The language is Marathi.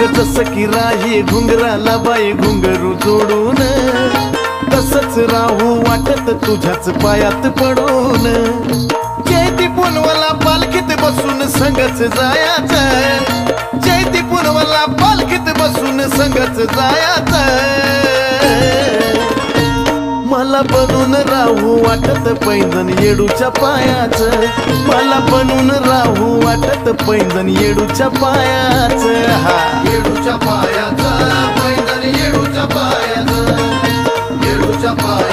जसं की राही घुंगराला बाई घुंगरू जोडून, तसंच राहू वाटत तुझ्याच पायात पडून. जयती पुनवला पालखीत बसून संगच जायाचं, जयती पुनवला पालखीत बसून संगच जायाचं. मला बनून राहू वाटत पैंजण येडूच्या पायाचं, मला बनून राहू वाटत पैंजण येडूच्या पायाचं. हा येडूच्या पायाचं पैंजण येडूच्या पायाचं, येडूच्या पायाचं.